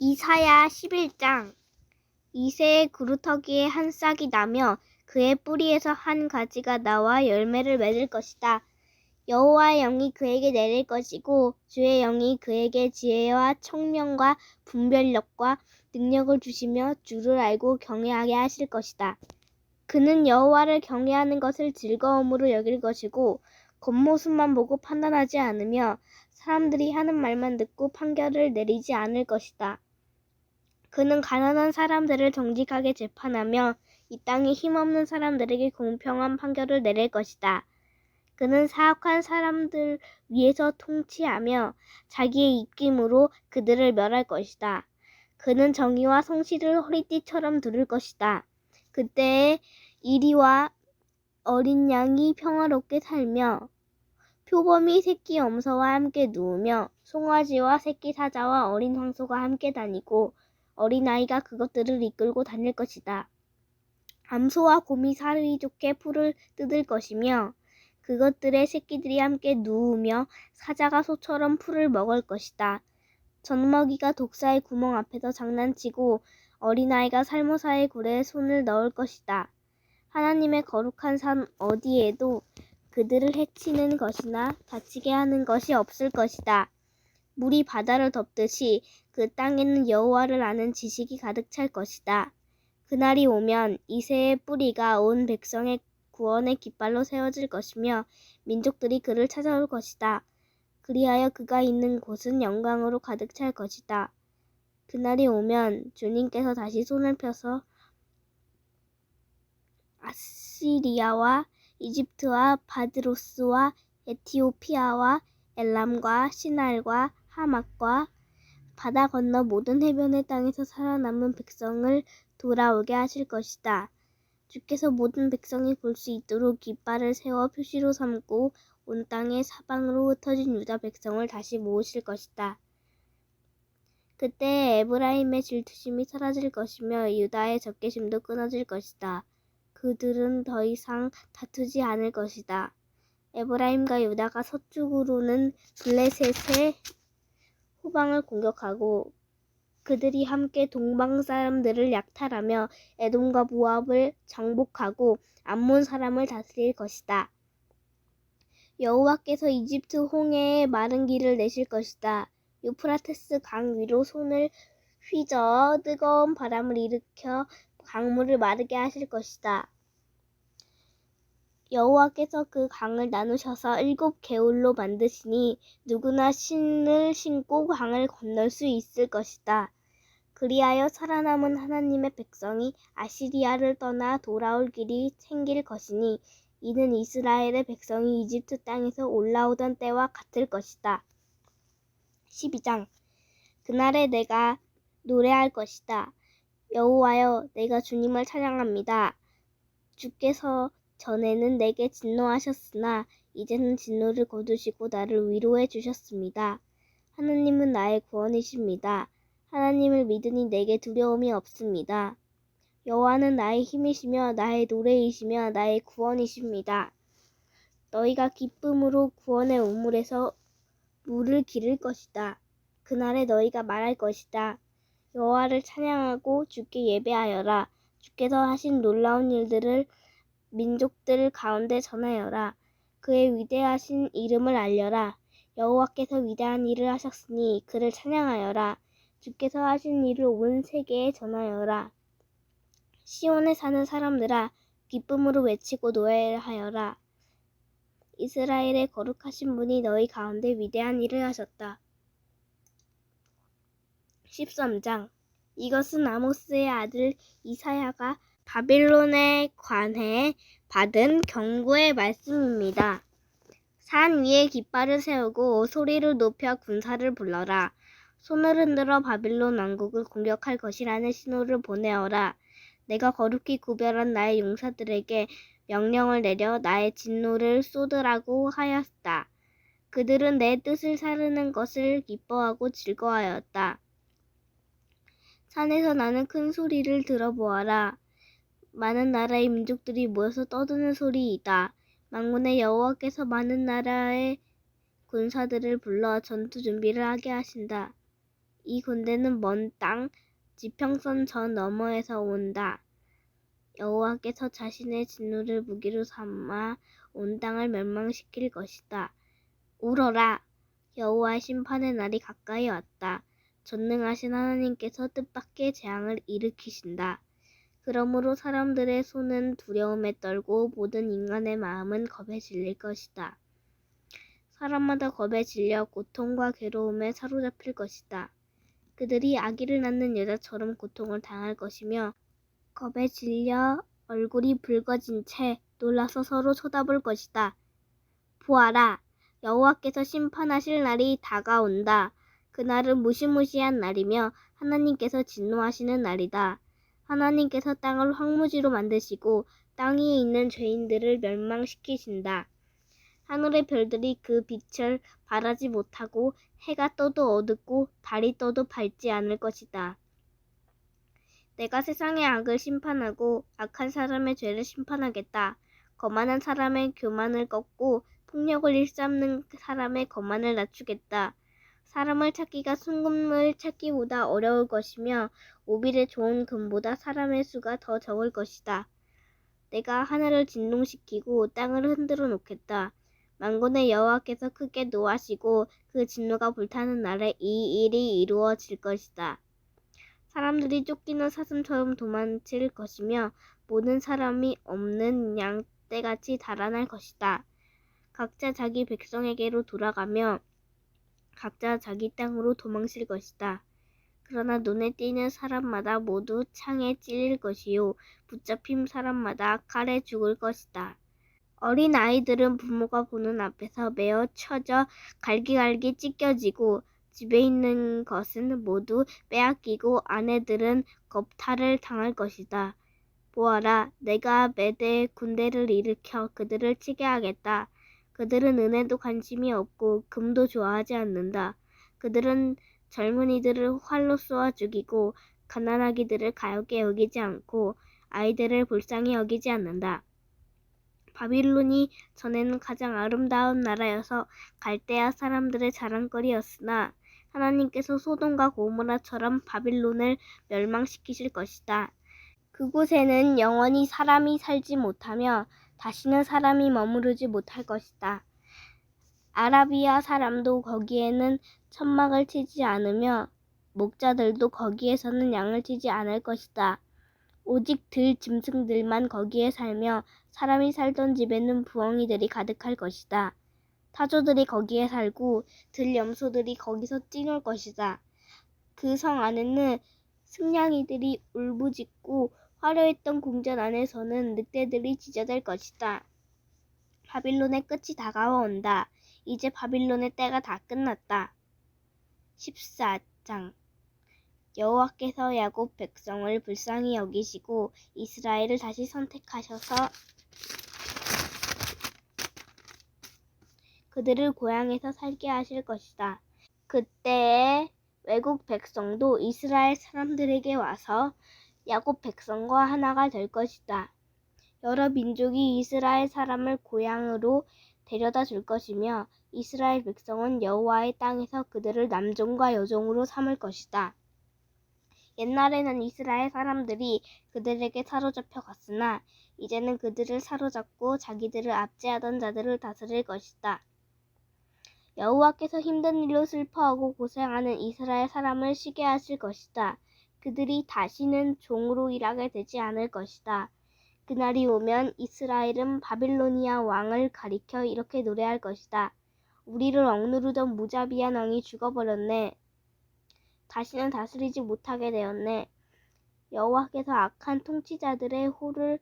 이사야 11장. 이새의 그루터기에 한 싹이 나며 그의 뿌리에서 한 가지가 나와 열매를 맺을 것이다. 여호와의 영이 그에게 내릴 것이고 주의 영이 그에게 지혜와 청명과 분별력과 능력을 주시며 주를 알고 경외하게 하실 것이다. 그는 여호와를 경외하는 것을 즐거움으로 여길 것이고 겉모습만 보고 판단하지 않으며 사람들이 하는 말만 듣고 판결을 내리지 않을 것이다. 그는 가난한 사람들을 정직하게 재판하며 이 땅에 힘없는 사람들에게 공평한 판결을 내릴 것이다. 그는 사악한 사람들 위에서 통치하며 자기의 입김으로 그들을 멸할 것이다. 그는 정의와 성실을 허리띠처럼 두를 것이다. 그때에 이리와 어린 양이 평화롭게 살며 표범이 새끼 염소와 함께 누우며 송아지와 새끼 사자와 어린 황소가 함께 다니고 어린아이가 그것들을 이끌고 다닐 것이다. 암소와 곰이 사이좋게 풀을 뜯을 것이며 그것들의 새끼들이 함께 누우며 사자가 소처럼 풀을 먹을 것이다. 젖먹이가 독사의 구멍 앞에서 장난치고 어린아이가 살모사의 굴에 손을 넣을 것이다. 하나님의 거룩한 산 어디에도 그들을 해치는 것이나 다치게 하는 것이 없을 것이다. 물이 바다를 덮듯이 그 땅에는 여호와를 아는 지식이 가득 찰 것이다. 그날이 오면 이새의 뿌리가 온 백성의 구원의 깃발로 세워질 것이며 민족들이 그를 찾아올 것이다. 그리하여 그가 있는 곳은 영광으로 가득 찰 것이다. 그날이 오면 주님께서 다시 손을 펴서 아시리아와 이집트와 바드로스와 에티오피아와 엘람과 시날과 하맛과 바다 건너 모든 해변의 땅에서 살아남은 백성을 돌아오게 하실 것이다. 주께서 모든 백성이 볼 수 있도록 깃발을 세워 표시로 삼고 온 땅의 사방으로 흩어진 유다 백성을 다시 모으실 것이다. 그때 에브라임의 질투심이 사라질 것이며 유다의 적개심도 끊어질 것이다. 그들은 더 이상 다투지 않을 것이다. 에브라임과 유다가 서쪽으로는 블레셋의 후방을 공격하고 그들이 함께 동방 사람들을 약탈하며 에돔과 모압을 정복하고 암몬 사람을 다스릴 것이다. 여호와께서 이집트 홍해에 마른 길을 내실 것이다. 유프라테스 강 위로 손을 휘저어 뜨거운 바람을 일으켜 강물을 마르게 하실 것이다. 여호와께서 그 강을 나누셔서 7 개울로 만드시니 누구나 신을 신고 강을 건널 수 있을 것이다. 그리하여 살아남은 하나님의 백성이 아시리아를 떠나 돌아올 길이 생길 것이니 이는 이스라엘의 백성이 이집트 땅에서 올라오던 때와 같을 것이다. 12장. 그날에 내가 노래할 것이다. 여호와여, 내가 주님을 찬양합니다. 주께서 전에는 내게 진노하셨으나 이제는 진노를 거두시고 나를 위로해 주셨습니다. 하나님은 나의 구원이십니다. 하나님을 믿으니 내게 두려움이 없습니다. 여호와는 나의 힘이시며 나의 노래이시며 나의 구원이십니다. 너희가 기쁨으로 구원의 우물에서 물을 기를 것이다. 그날에 너희가 말할 것이다. 여호와를 찬양하고 주께 예배하여라. 주께서 하신 놀라운 일들을 민족들 가운데 전하여라. 그의 위대하신 이름을 알려라. 여호와께서 위대한 일을 하셨으니 그를 찬양하여라. 주께서 하신 일을 온 세계에 전하여라. 시온에 사는 사람들아, 기쁨으로 외치고 노래하여라. 이스라엘의 거룩하신 분이 너희 가운데 위대한 일을 하셨다. 13장. 이것은 아모스의 아들 이사야가 바빌론에 관해 받은 경고의 말씀입니다. 산 위에 깃발을 세우고 소리를 높여 군사를 불러라. 손을 흔들어 바빌론 왕국을 공격할 것이라는 신호를 보내어라. 내가 거룩히 구별한 나의 용사들에게 명령을 내려 나의 진노를 쏟으라고 하였다. 그들은 내 뜻을 사르는 것을 기뻐하고 즐거워하였다. 산에서 나는 큰 소리를 들어보아라. 많은 나라의 민족들이 모여서 떠드는 소리이다. 만군의 여호와께서 많은 나라의 군사들을 불러 전투 준비를 하게 하신다. 이 군대는 먼 땅, 지평선 저 너머에서 온다. 여호와께서 자신의 진노를 무기로 삼아 온 땅을 멸망시킬 것이다. 울어라! 여호와의 심판의 날이 가까이 왔다. 전능하신 하나님께서 뜻밖의 재앙을 일으키신다. 그러므로 사람들의 손은 두려움에 떨고 모든 인간의 마음은 겁에 질릴 것이다. 사람마다 겁에 질려 고통과 괴로움에 사로잡힐 것이다. 그들이 아기를 낳는 여자처럼 고통을 당할 것이며 겁에 질려 얼굴이 붉어진 채 놀라서 서로 쳐다볼 것이다. 보아라! 여호와께서 심판하실 날이 다가온다. 그날은 무시무시한 날이며 하나님께서 진노하시는 날이다. 하나님께서 땅을 황무지로 만드시고 땅 위에 있는 죄인들을 멸망시키신다. 하늘의 별들이 그 빛을 발하지 못하고 해가 떠도 어둡고 달이 떠도 밝지 않을 것이다. 내가 세상의 악을 심판하고 악한 사람의 죄를 심판하겠다. 거만한 사람의 교만을 꺾고 폭력을 일삼는 사람의 거만을 낮추겠다. 사람을 찾기가 순금을 찾기보다 어려울 것이며 오빌의 좋은 금보다 사람의 수가 더 적을 것이다. 내가 하늘을 진동시키고 땅을 흔들어 놓겠다. 만군의 여호와께서 크게 노하시고 그 진노가 불타는 날에 이 일이 이루어질 것이다. 사람들이 쫓기는 사슴처럼 도망칠 것이며 모든 사람이 없는 양떼같이 달아날 것이다. 각자 자기 백성에게로 돌아가며 각자 자기 땅으로 도망칠 것이다. 그러나 눈에 띄는 사람마다 모두 창에 찔릴 것이요 붙잡힌 사람마다 칼에 죽을 것이다. 어린 아이들은 부모가 보는 앞에서 메어 쳐져 갈기갈기 찢겨지고 집에 있는 것은 모두 빼앗기고 아내들은 겁탈을 당할 것이다. 보아라, 내가 메대의 군대를 일으켜 그들을 치게 하겠다. 그들은 은혜도 관심이 없고 금도 좋아하지 않는다. 그들은 젊은이들을 활로 쏘아 죽이고 가난하기들을 가엾게 여기지 않고 아이들을 불쌍히 여기지 않는다. 바빌론이 전에는 가장 아름다운 나라여서 갈대아 사람들의 자랑거리였으나 하나님께서 소돔과 고모라처럼 바빌론을 멸망시키실 것이다. 그곳에는 영원히 사람이 살지 못하며 다시는 사람이 머무르지 못할 것이다. 아라비아 사람도 거기에는 천막을 치지 않으며 목자들도 거기에서는 양을 치지 않을 것이다. 오직 들 짐승들만 거기에 살며 사람이 살던 집에는 부엉이들이 가득할 것이다. 타조들이 거기에 살고 들염소들이 거기서 뛰놀 것이다. 그 성 안에는 승냥이들이 울부짖고 화려했던 궁전 안에서는 늑대들이 짖어댈 것이다. 바빌론의 끝이 다가와온다. 이제 바빌론의 때가 다 끝났다. 14장 여호와께서 야곱 백성을 불쌍히 여기시고 이스라엘을 다시 선택하셔서 그들을 고향에서 살게 하실 것이다. 그때에 외국 백성도 이스라엘 사람들에게 와서 야곱 백성과 하나가 될 것이다. 여러 민족이 이스라엘 사람을 고향으로 데려다 줄 것이며 이스라엘 백성은 여호와의 땅에서 그들을 남종과 여종으로 삼을 것이다. 옛날에는 이스라엘 사람들이 그들에게 사로잡혀 갔으나 이제는 그들을 사로잡고 자기들을 압제하던 자들을 다스릴 것이다. 여호와께서 힘든 일로 슬퍼하고 고생하는 이스라엘 사람을 쉬게 하실 것이다. 그들이 다시는 종으로 일하게 되지 않을 것이다. 그날이 오면 이스라엘은 바빌로니아 왕을 가리켜 이렇게 노래할 것이다. 우리를 억누르던 무자비한 왕이 죽어버렸네. 다시는 다스리지 못하게 되었네. 여호와께서 악한 통치자들의 호를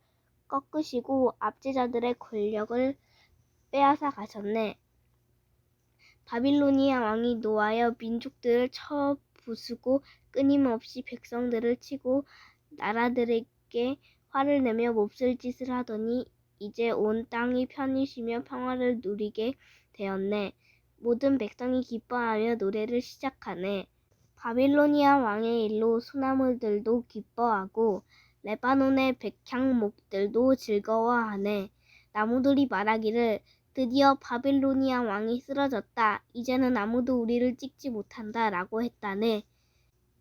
꺾으시고 압제자들의 권력을 빼앗아 가셨네. 바빌로니아 왕이 노하여 민족들을 쳐 부수고 끊임없이 백성들을 치고 나라들에게 화를 내며 몹쓸 짓을 하더니 이제 온 땅이 편히 쉬며 평화를 누리게 되었네. 모든 백성이 기뻐하며 노래를 시작하네. 바빌로니아 왕의 일로 소나무들도 기뻐하고 레바논의 백향목들도 즐거워하네. 나무들이 말하기를 드디어 바빌로니아 왕이 쓰러졌다. 이제는 아무도 우리를 찍지 못한다 라고 했다네.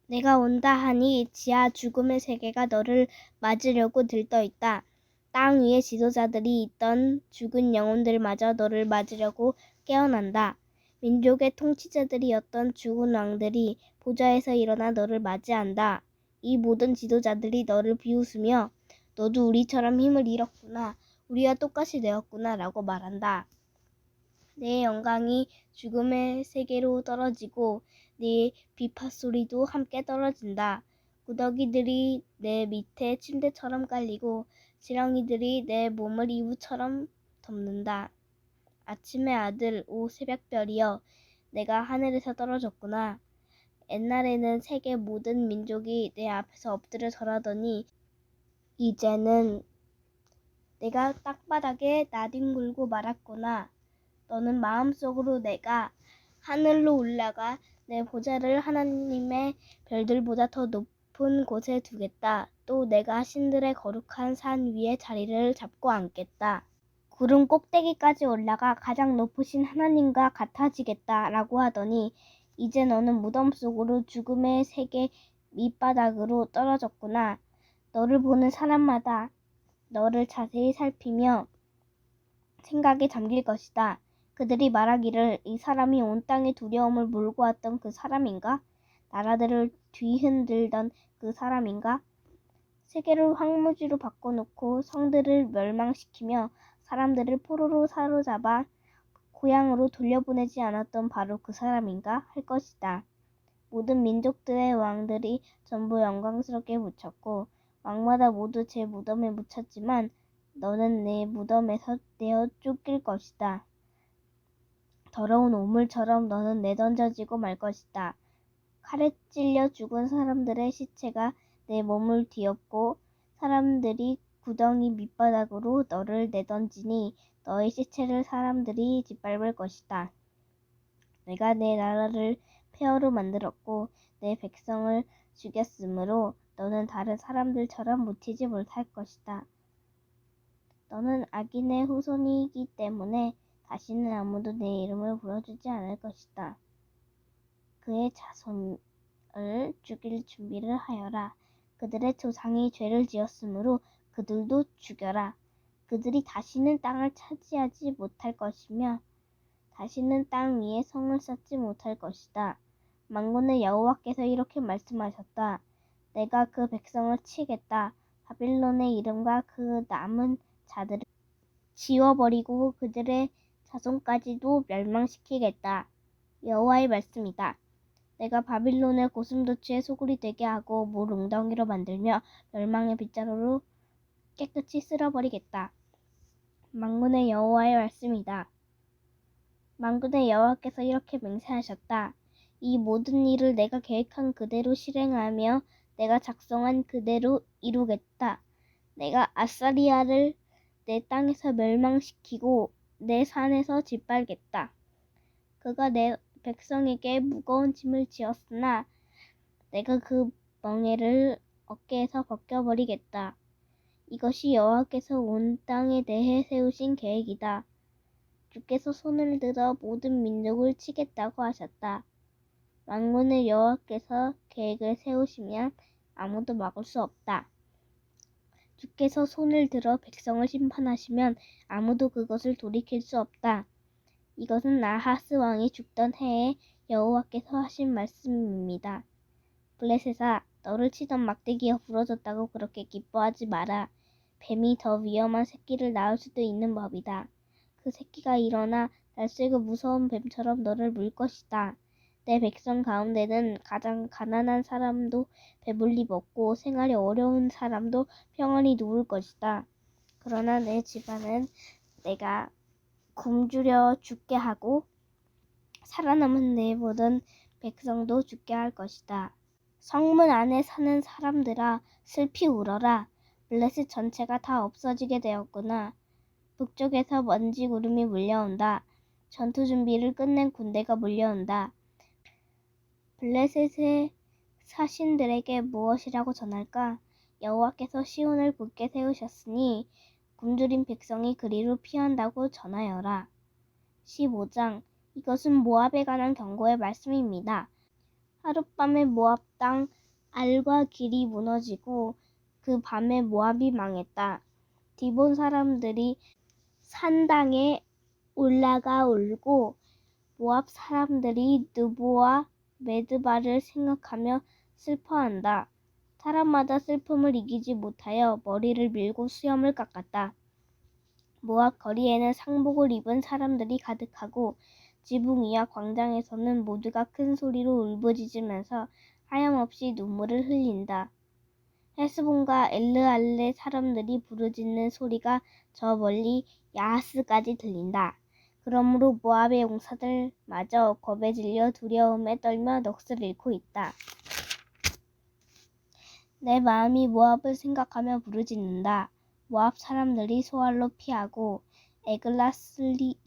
내가 온다 하니 지하 죽음의 세계가 너를 맞으려고 들떠있다. 땅 위에 지도자들이 있던 죽은 영혼들마저 너를 맞으려고 깨어난다. 민족의 통치자들이었던 죽은 왕들이 보좌에서 일어나 너를 맞이한다. 이 모든 지도자들이 너를 비웃으며 너도 우리처럼 힘을 잃었구나. 우리와 똑같이 되었구나 라고 말한다. 내 영광이 죽음의 세계로 떨어지고 네 비파소리도 함께 떨어진다. 구더기들이 내 밑에 침대처럼 깔리고 지렁이들이 내 몸을 이불처럼 덮는다. 아침의 아들, 오 새벽별이여, 내가 하늘에서 떨어졌구나. 옛날에는 세계 모든 민족이 내 앞에서 엎드려 절하더니 이제는 내가 땅바닥에 나뒹굴고 말았구나. 너는 마음속으로 내가 하늘로 올라가 내 보좌를 하나님의 별들보다 더 높은 곳에 두겠다. 또 내가 신들의 거룩한 산 위에 자리를 잡고 앉겠다. 구름 꼭대기까지 올라가 가장 높으신 하나님과 같아지겠다 라고 하더니 이제 너는 무덤 속으로 죽음의 세계 밑바닥으로 떨어졌구나. 너를 보는 사람마다 너를 자세히 살피며 생각에 잠길 것이다. 그들이 말하기를 이 사람이 온 땅에 두려움을 몰고 왔던 그 사람인가? 나라들을 뒤흔들던 그 사람인가? 세계를 황무지로 바꿔놓고 성들을 멸망시키며 사람들을 포로로 사로잡아 고향으로 돌려보내지 않았던 바로 그 사람인가? 할 것이다. 모든 민족들의 왕들이 전부 영광스럽게 묻혔고 왕마다 모두 제 무덤에 묻혔지만 너는 내 무덤에서 내어 쫓길 것이다. 더러운 오물처럼 너는 내던져지고 말 것이다. 칼에 찔려 죽은 사람들의 시체가 내 몸을 뒤엎고 사람들이 구덩이 밑바닥으로 너를 내던지니 너의 시체를 사람들이 짓밟을 것이다. 내가 내 나라를 폐허로 만들었고 내 백성을 죽였으므로 너는 다른 사람들처럼 묻히지 못할 것이다. 너는 악인의 후손이기 때문에 다시는 아무도 내 이름을 불러주지 않을 것이다. 그의 자손을 죽일 준비를 하여라. 그들의 조상이 죄를 지었으므로 그들도 죽여라. 그들이 다시는 땅을 차지하지 못할 것이며 다시는 땅 위에 성을 쌓지 못할 것이다. 만군의 여호와께서 이렇게 말씀하셨다. 내가 그 백성을 치겠다. 바빌론의 이름과 그 남은 자들을 지워버리고 그들의 자손까지도 멸망시키겠다. 여호와의 말씀이다. 내가 바빌론을 고슴도치의 소굴이 되게 하고 물 웅덩이로 만들며 멸망의 빗자루로 깨끗이 쓸어버리겠다. 만군의 여호와의 말씀이다. 만군의 여호와께서 이렇게 맹세하셨다. 이 모든 일을 내가 계획한 그대로 실행하며 내가 작성한 그대로 이루겠다. 내가 아사리아를 내 땅에서 멸망시키고 내 산에서 짓밟겠다. 그가 내 백성에게 무거운 짐을 지었으나 내가 그 멍에를 어깨에서 벗겨버리겠다. 이것이 여호와께서 온 땅에 대해 세우신 계획이다. 주께서 손을 들어 모든 민족을 치겠다고 하셨다. 만군의 여호와께서 계획을 세우시면 아무도 막을 수 없다. 주께서 손을 들어 백성을 심판하시면 아무도 그것을 돌이킬 수 없다. 이것은 아하스 왕이 죽던 해에 여호와께서 하신 말씀입니다. 블레셋아, 너를 치던 막대기가 부러졌다고 그렇게 기뻐하지 마라. 뱀이 더 위험한 새끼를 낳을 수도 있는 법이다. 그 새끼가 일어나 날쌔고 무서운 뱀처럼 너를 물 것이다. 내 백성 가운데는 가장 가난한 사람도 배불리 먹고 생활이 어려운 사람도 평안히 누울 것이다. 그러나 내 집안은 내가 굶주려 죽게 하고 살아남은 내 모든 백성도 죽게 할 것이다. 성문 안에 사는 사람들아, 슬피 울어라. 블레셋 전체가 다 없어지게 되었구나. 북쪽에서 먼지 구름이 몰려온다. 전투 준비를 끝낸 군대가 몰려온다. 블레셋의 사신들에게 무엇이라고 전할까? 여호와께서 시온을 굳게 세우셨으니 굶주린 백성이 그리로 피한다고 전하여라. 15장. 이것은 모압에 관한 경고의 말씀입니다. 하룻밤에 모압 땅 알과 길이 무너지고 그 밤에 모압이 망했다. 디본 사람들이 산당에 올라가 울고 모압 사람들이 느보와 메드바를 생각하며 슬퍼한다. 사람마다 슬픔을 이기지 못하여 머리를 밀고 수염을 깎았다. 모압 거리에는 상복을 입은 사람들이 가득하고 지붕 위와 광장에서는 모두가 큰 소리로 울부짖으면서 하염없이 눈물을 흘린다. 헤스본과 엘르알레 사람들이 부르짖는 소리가 저 멀리 야하스까지 들린다. 그러므로 모압의 용사들마저 겁에 질려 두려움에 떨며 넋을 잃고 있다. 내 마음이 모압을 생각하며 부르짖는다. 모압 사람들이 소알로 피하고 에글라슬리야로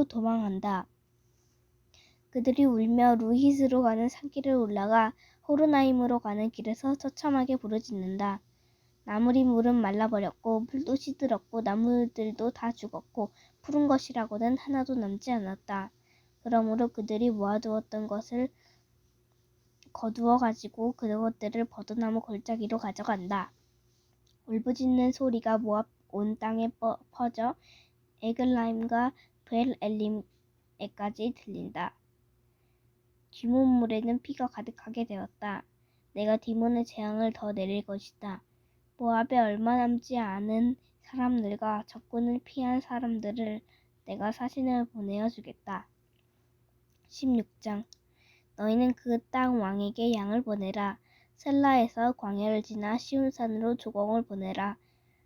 도망한다. 그들이 울며 루히스로 가는 산길을 올라가 호르나임으로 가는 길에서 처참하게 부르짖는다. 나무리 물은 말라버렸고 풀도 시들었고 나무들도 다 죽었고 푸른 것이라고는 하나도 남지 않았다. 그러므로 그들이 모아두었던 것을 거두어 가지고 그것들을 버드나무 골짜기로 가져간다. 울부짖는 소리가 모압 온 땅에 퍼져 에글라임과 벨 엘림에까지 들린다. 디몬물에는 피가 가득하게 되었다. 내가 디몬의 재앙을 더 내릴 것이다. 모압에 얼마 남지 않은 사람들과 적군을 피한 사람들을 내가 사신을 보내어 주겠다. 16장 너희는 그 땅 왕에게 양을 보내라. 셀라에서 광야를 지나 시온산으로 조공을 보내라.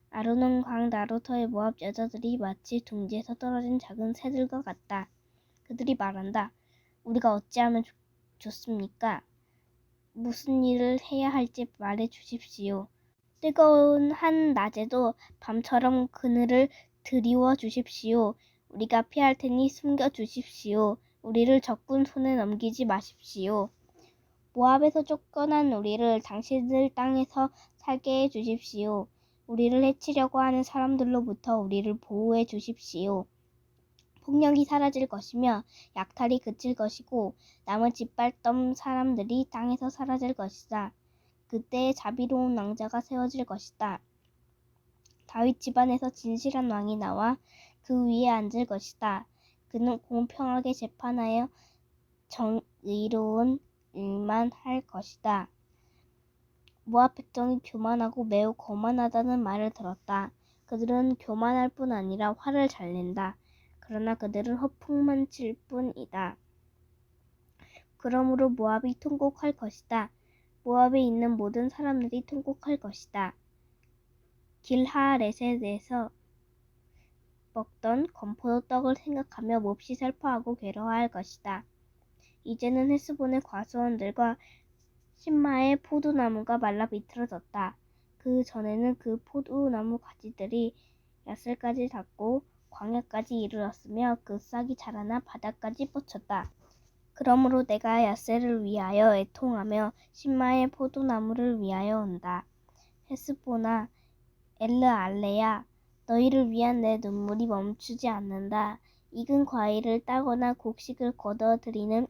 아르논 강 나루터의 모압 여자들이 마치 둥지에서 떨어진 작은 새들과 같다. 그들이 말한다. 우리가 어찌하면 좋습니까? 무슨 일을 해야 할지 말해 주십시오. 뜨거운 한 낮에도 밤처럼 그늘을 드리워 주십시오. 우리가 피할 테니 숨겨 주십시오. 우리를 적군 손에 넘기지 마십시오. 모압에서 쫓겨난 우리를 당신들 땅에서 살게 해 주십시오. 우리를 해치려고 하는 사람들로부터 우리를 보호해 주십시오. 폭력이 사라질 것이며 약탈이 그칠 것이고 남은 짓밟던 사람들이 땅에서 사라질 것이다. 그때 자비로운 왕자가 세워질 것이다. 다윗 집안에서 진실한 왕이 나와 그 위에 앉을 것이다. 그는 공평하게 재판하여 정의로운 일만 할 것이다. 모압 백성이 교만하고 매우 거만하다는 말을 들었다. 그들은 교만할 뿐 아니라 화를 잘 낸다. 그러나 그들은 허풍만 칠 뿐이다. 그러므로 모압이 통곡할 것이다. 모압에 있는 모든 사람들이 통곡할 것이다. 길하레셋에서 먹던 건포도 떡을 생각하며 몹시 슬퍼하고 괴로워할 것이다. 이제는 헤스본의 과수원들과 신마의 포도나무가 말라 비틀어졌다. 그 전에는 그 포도나무 가지들이 야슬까지 닿고 광야까지 이르렀으며 그 싹이 자라나 바다까지 뻗쳤다. 그러므로 내가 야셀을 위하여 애통하며 신마의 포도나무를 위하여 온다. 헤스본아 엘르알레야 너희를 위한 내 눈물이 멈추지 않는다. 익은 과일을 따거나 곡식을 거둬들이는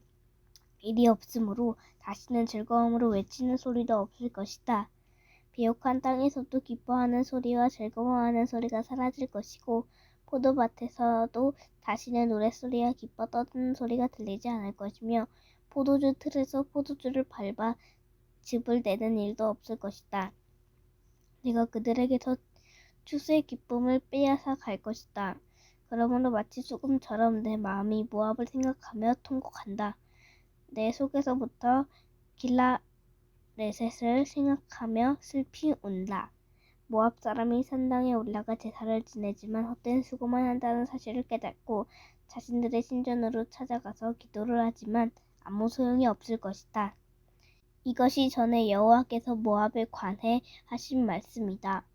일이 없으므로 다시는 즐거움으로 외치는 소리도 없을 것이다. 비옥한 땅에서도 기뻐하는 소리와 즐거워하는 소리가 사라질 것이고 포도밭에서도 다시는 노랫소리와 기뻐 떠드는 소리가 들리지 않을 것이며 포도주 틀에서 포도주를 밟아 즙을 내는 일도 없을 것이다. 내가 그들에게서 추수의 기쁨을 빼앗아 갈 것이다. 그러므로 마치 수금처럼 내 마음이 모압을 생각하며 통곡한다. 내 속에서부터 길라레셋을 생각하며 슬피 운다. 모압 사람이 산당에 올라가 제사를 지내지만 헛된 수고만 한다는 사실을 깨닫고 자신들의 신전으로 찾아가서 기도를 하지만 아무 소용이 없을 것이다. 이것이 전에 여호와께서 모압에 관해 하신 말씀이다.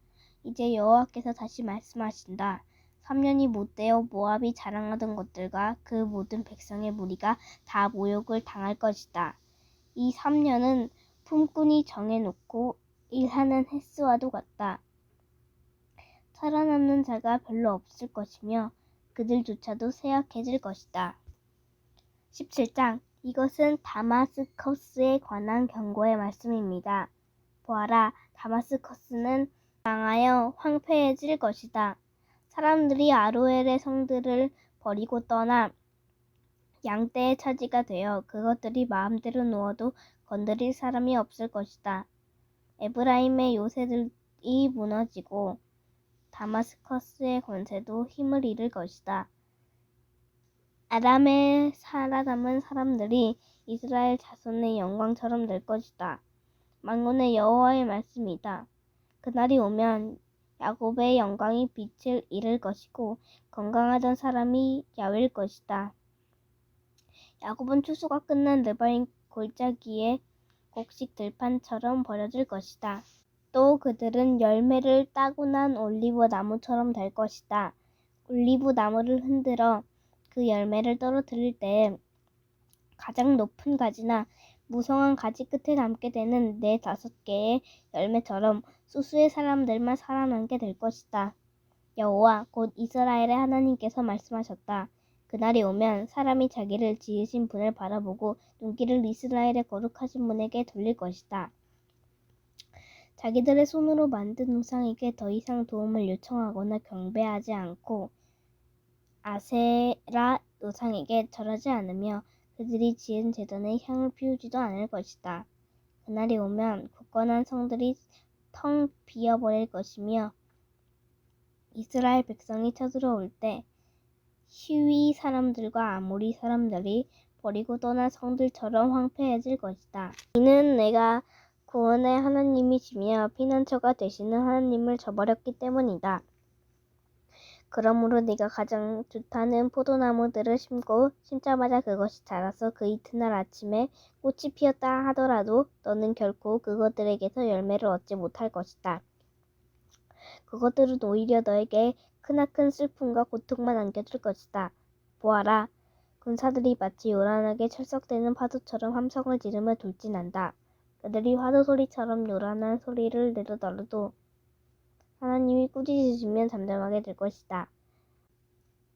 이제 여호와께서 다시 말씀하신다. 3년이 못되어 모압이 자랑하던 것들과 그 모든 백성의 무리가 다 모욕을 당할 것이다. 이 3년은 품꾼이 정해놓고 일하는 햇수와도 같다. 살아남는 자가 별로 없을 것이며 그들조차도 쇠약해질 것이다. 17장 이것은 다마스커스에 관한 경고의 말씀입니다. 보아라, 다마스커스는 망하여 황폐해질 것이다. 사람들이 아로엘의 성들을 버리고 떠나 양떼의 차지가 되어 그것들이 마음대로 누워도 건드릴 사람이 없을 것이다. 에브라임의 요새들이 무너지고 다마스커스의 권세도 힘을 잃을 것이다. 아람에 살아남은 사람들이 이스라엘 자손의 영광처럼 될 것이다. 만군의 여호와의 말씀이다. 그날이 오면 야곱의 영광이 빛을 잃을 것이고 건강하던 사람이 야윌 것이다. 야곱은 추수가 끝난 느바인 골짜기에 곡식 들판처럼 버려질 것이다. 또 그들은 열매를 따고 난 올리브 나무처럼 될 것이다. 올리브 나무를 흔들어 그 열매를 떨어뜨릴 때에 가장 높은 가지나 무성한 가지 끝에 남게 되는 4-5개의 열매처럼 소수의 사람들만 살아남게 될 것이다. 여호와 곧 이스라엘의 하나님께서 말씀하셨다. 그날이 오면 사람이 자기를 지으신 분을 바라보고 눈길을 이스라엘의 거룩하신 분에게 돌릴 것이다. 자기들의 손으로 만든 우상에게 더 이상 도움을 요청하거나 경배하지 않고 아세라 우상에게 절하지 않으며 그들이 지은 제단에 향을 피우지도 않을 것이다. 그날이 오면 굳건한 성들이 텅 비어버릴 것이며 이스라엘 백성이 쳐들어올 때 히위 사람들과 아모리 사람들이 버리고 떠난 성들처럼 황폐해질 것이다. 이는 내가 구원의 하나님이시며 피난처가 되시는 하나님을 저버렸기 때문이다. 그러므로 네가 가장 좋다는 포도나무들을 심고 심자마자 그것이 자라서 그 이튿날 아침에 꽃이 피었다 하더라도 너는 결코 그것들에게서 열매를 얻지 못할 것이다. 그것들은 오히려 너에게 크나큰 슬픔과 고통만 안겨줄 것이다. 보아라, 군사들이 마치 요란하게 철썩대는 파도처럼 함성을 지르며 돌진한다. 그들이 화도 소리처럼 요란한 소리를 내더라도 하나님이 꾸짖으시면 잠잠하게 될 것이다.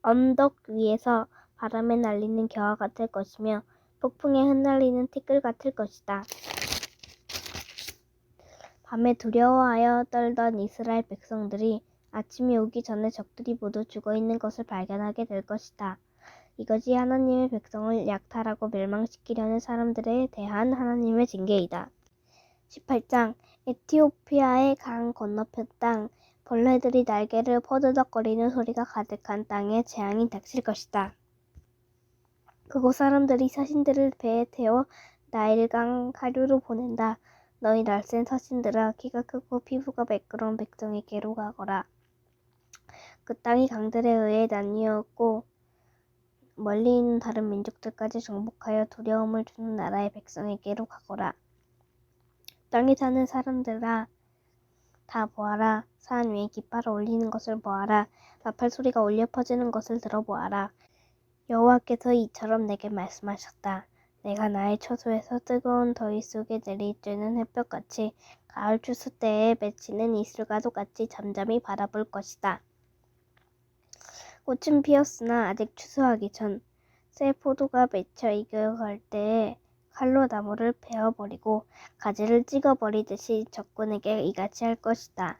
언덕 위에서 바람에 날리는 겨와 같을 것이며 폭풍에 흩날리는 티끌 같을 것이다. 밤에 두려워하여 떨던 이스라엘 백성들이 아침이 오기 전에 적들이 모두 죽어있는 것을 발견하게 될 것이다. 이것이 하나님의 백성을 약탈하고 멸망시키려는 사람들에 대한 하나님의 징계이다. 18장 에티오피아의 강 건너편 땅 벌레들이 날개를 퍼드덕거리는 소리가 가득한 땅에 재앙이 닥칠 것이다. 그곳 사람들이 사신들을 배에 태워 나일강 하류로 보낸다. 너희 날쌘 사신들아, 키가 크고 피부가 매끄러운 백성에게로 가거라. 그 땅이 강들에 의해 나뉘었고 멀리 있는 다른 민족들까지 정복하여 두려움을 주는 나라의 백성에게로 가거라. 땅에 사는 사람들아, 다 보아라. 산 위에 깃발을 올리는 것을 보아라. 나팔 소리가 울려 퍼지는 것을 들어보아라. 여호와께서 이처럼 내게 말씀하셨다. 내가 나의 처소에서 뜨거운 더위 속에 내리쬐는 햇볕같이 가을 추수 때에 맺히는 이슬가도같이 잠잠히 바라볼 것이다. 꽃은 피었으나 아직 추수하기 전 새 포도가 맺혀 익어갈 때에 칼로 나무를 베어버리고 가지를 찍어버리듯이 적군에게 이같이 할 것이다.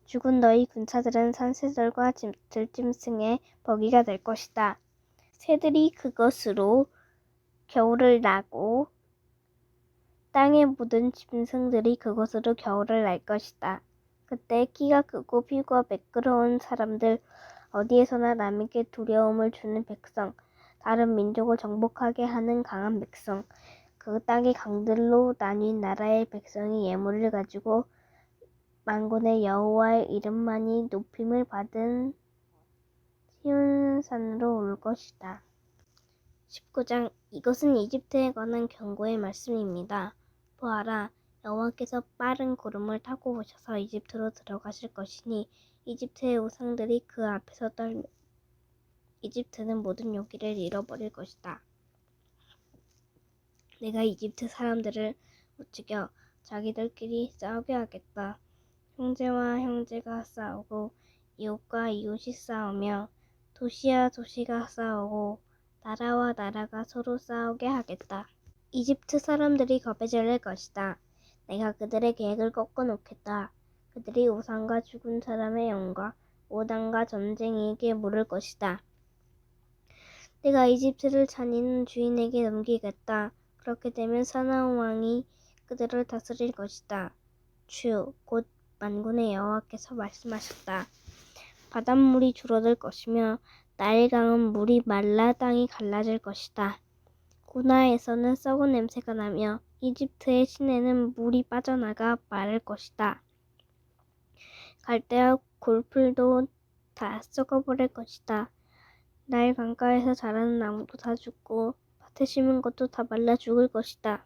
죽은 너희 군사들은 산새들과 들짐승의 먹이가 될 것이다. 새들이 그것으로 겨울을 나고 땅에 묻은 짐승들이 그것으로 겨울을 날 것이다. 그때 키가 크고 피부가 매끄러운 사람들, 어디에서나 남에게 두려움을 주는 백성, 다른 민족을 정복하게 하는 강한 백성, 그 땅의 강들로 나뉜 나라의 백성이 예물을 가지고 만군의 여호와의 이름만이 높임을 받은 시온산으로 올 것이다. 19장 이것은 이집트에 관한 경고의 말씀입니다. 보아라, 여호와께서 빠른 구름을 타고 오셔서 이집트로 들어가실 것이니 이집트의 우상들이 그 앞에서 떨며 이집트는 모든 용기를 잃어버릴 것이다. 내가 이집트 사람들을 부추겨 자기들끼리 싸우게 하겠다. 형제와 형제가 싸우고 이웃과 이웃이 싸우며 도시와 도시가 싸우고 나라와 나라가 서로 싸우게 하겠다. 이집트 사람들이 겁에 질릴 것이다. 내가 그들의 계획을 꺾어놓겠다. 그들이 우상과 죽은 사람의 영과 우당과 전쟁에게 물을 것이다. 내가 이집트를 잔인한 주인에게 넘기겠다. 그렇게 되면 사나운 왕이 그들을 다스릴 것이다. 주, 곧 만군의 여호와께서 말씀하셨다. 바닷물이 줄어들 것이며 나일강은 물이 말라 땅이 갈라질 것이다. 구나에서는 썩은 냄새가 나며 이집트의 시내는 물이 빠져나가 마를 것이다. 갈대와 골풀도 다 썩어버릴 것이다. 나일 강가에서 자라는 나무도 다 죽고 밭에 심은 것도 다 말라 죽을 것이다.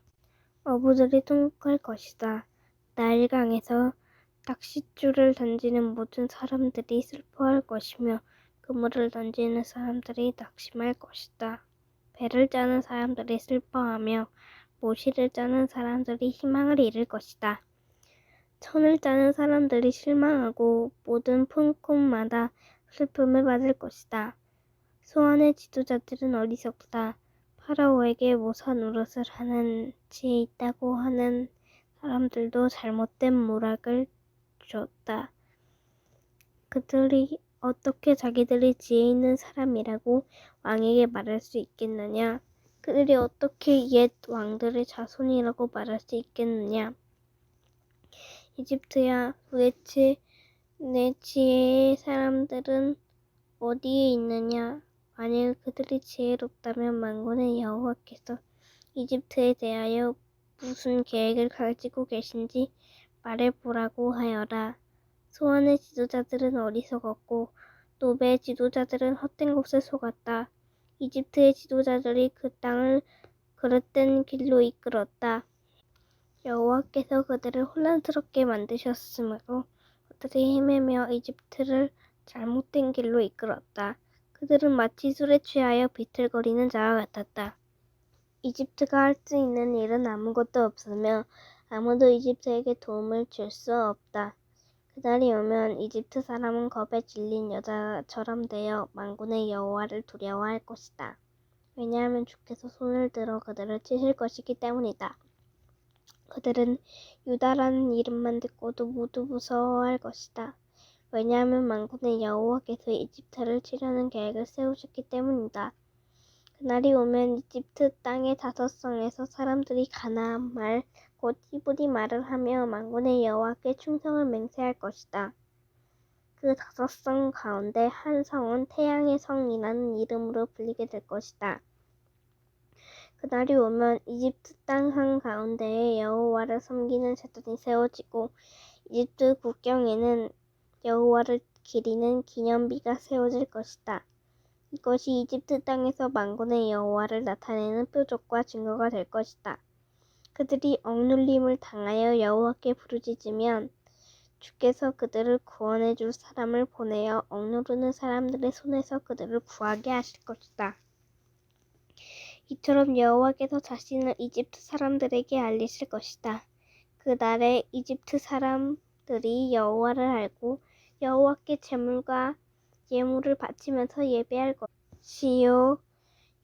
어부들이 통곡할 것이다. 나일강에서 낚싯줄을 던지는 모든 사람들이 슬퍼할 것이며 그물을 던지는 사람들이 낙심할 것이다. 배를 짜는 사람들이 슬퍼하며 모시를 짜는 사람들이 희망을 잃을 것이다. 천을 짜는 사람들이 실망하고 모든 품꾼마다 슬픔을 받을 것이다. 소환의 지도자들은 어리석다. 파라오에게 모사 노릇을 하는 지혜 있다고 하는 사람들도 잘못된 모락을 줬다. 그들이 어떻게 자기들이 지혜 있는 사람이라고 왕에게 말할 수 있겠느냐? 그들이 어떻게 옛 왕들의 자손이라고 말할 수 있겠느냐? 이집트야, 도대체 내 지혜의 사람들은 어디에 있느냐? 만일 그들이 지혜롭다면 만군의 여호와께서 이집트에 대하여 무슨 계획을 가지고 계신지 말해보라고 하여라. 소환의 지도자들은 어리석었고 노베의 지도자들은 헛된 곳에 속았다. 이집트의 지도자들이 그 땅을 그릇된 길로 이끌었다. 여호와께서 그들을 혼란스럽게 만드셨으므로 그들이 헤매며 이집트를 잘못된 길로 이끌었다. 그들은 마치 술에 취하여 비틀거리는 자와 같았다. 이집트가 할 수 있는 일은 아무것도 없으며 아무도 이집트에게 도움을 줄 수 없다. 그날이 오면 이집트 사람은 겁에 질린 여자처럼 되어 만군의 여호와를 두려워할 것이다. 왜냐하면 주께서 손을 들어 그들을 치실 것이기 때문이다. 그들은 유다라는 이름만 듣고도 모두 무서워할 것이다. 왜냐하면 만군의 여호와께서 이집트를 치려는 계획을 세우셨기 때문이다. 그날이 오면 이집트 땅의 5성에서 사람들이 가나안 말, 곧 히브리 말을 하며 만군의 여호와께 충성을 맹세할 것이다. 그 5성 가운데 한 성은 태양의 성이라는 이름으로 불리게 될 것이다. 그날이 오면 이집트 땅 한가운데에 여호와를 섬기는 제단이 세워지고 이집트 국경에는 여호와를 기리는 기념비가 세워질 것이다. 이것이 이집트 땅에서 만군의 여호와를 나타내는 표적과 증거가 될 것이다. 그들이 억눌림을 당하여 여호와께 부르짖으면 주께서 그들을 구원해 줄 사람을 보내어 억누르는 사람들의 손에서 그들을 구하게 하실 것이다. 이처럼 여호와께서 자신을 이집트 사람들에게 알리실 것이다. 그 날에 이집트 사람들이 여호와를 알고 여호와께 예물을 바치면서 예배할 것이요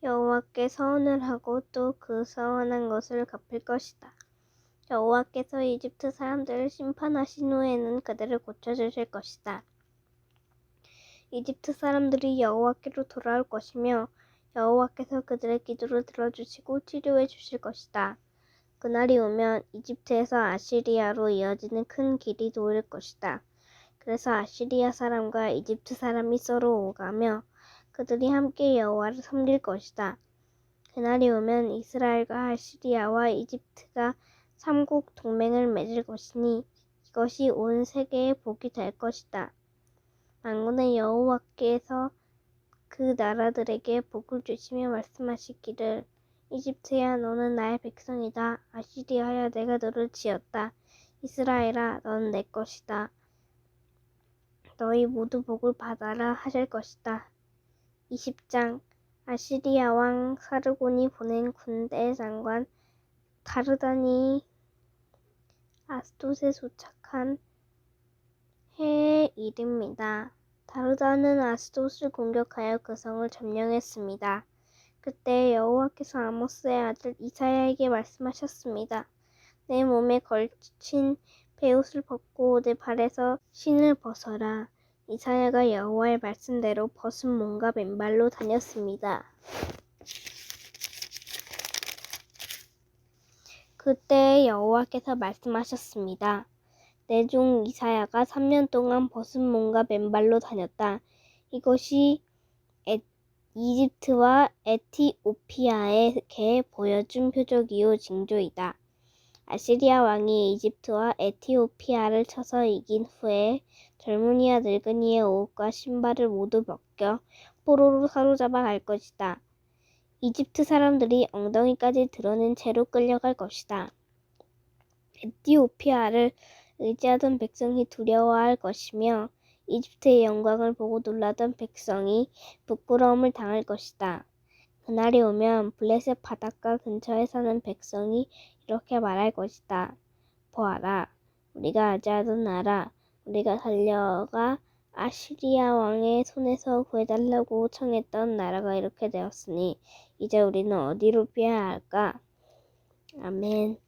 여호와께 서원을 하고 또 그 서원한 것을 갚을 것이다. 여호와께서 이집트 사람들을 심판하신 후에는 그들을 고쳐주실 것이다. 이집트 사람들이 여호와께로 돌아올 것이며 여호와께서 그들의 기도를 들어주시고 치료해 주실 것이다. 그날이 오면 이집트에서 아시리아로 이어지는 큰 길이 보일 것이다. 그래서 아시리아 사람과 이집트 사람이 서로 오가며 그들이 함께 여호와를 섬길 것이다. 그날이 오면 이스라엘과 아시리아와 이집트가 3국 동맹을 맺을 것이니 이것이 온 세계의 복이 될 것이다. 만군의 여호와께서 그 나라들에게 복을 주시며 말씀하시기를 이집트야 너는 나의 백성이다. 아시리아야 내가 너를 지었다. 이스라엘아 너는 내 것이다. 너희 모두 복을 받아라 하실 것이다. 20장 아시리아 왕 사르곤이 보낸 군대 장관 다르단이 아스돗에 도착한 해의 일입니다. 다르단은 아스돗을 공격하여 그 성을 점령했습니다. 그때 여호와께서 아모스의 아들 이사야에게 말씀하셨습니다. 내 몸에 걸친 베옷을 벗고 내 발에서 신을 벗어라. 이사야가 여호와의 말씀대로 벗은 몸과 맨발로 다녔습니다. 그때 여호와께서 말씀하셨습니다. 내 종 이사야가 3년 동안 벗은 몸과 맨발로 다녔다. 이것이 이집트와 에티오피아에게 보여준 표적이요 징조이다. 아시리아 왕이 이집트와 에티오피아를 쳐서 이긴 후에 젊은이와 늙은이의 옷과 신발을 모두 벗겨 포로로 사로잡아 갈 것이다. 이집트 사람들이 엉덩이까지 드러낸 채로 끌려갈 것이다. 에티오피아를 의지하던 백성이 두려워할 것이며 이집트의 영광을 보고 놀라던 백성이 부끄러움을 당할 것이다. 그날이 오면 블레셋 바닷가 근처에 사는 백성이 이렇게 말할 것이다. 보아라, 우리가 아지하던 나라, 우리가 달려가 아시리아 왕의 손에서 구해달라고 청했던 나라가 이렇게 되었으니 이제 우리는 어디로 피해야 할까? 아멘.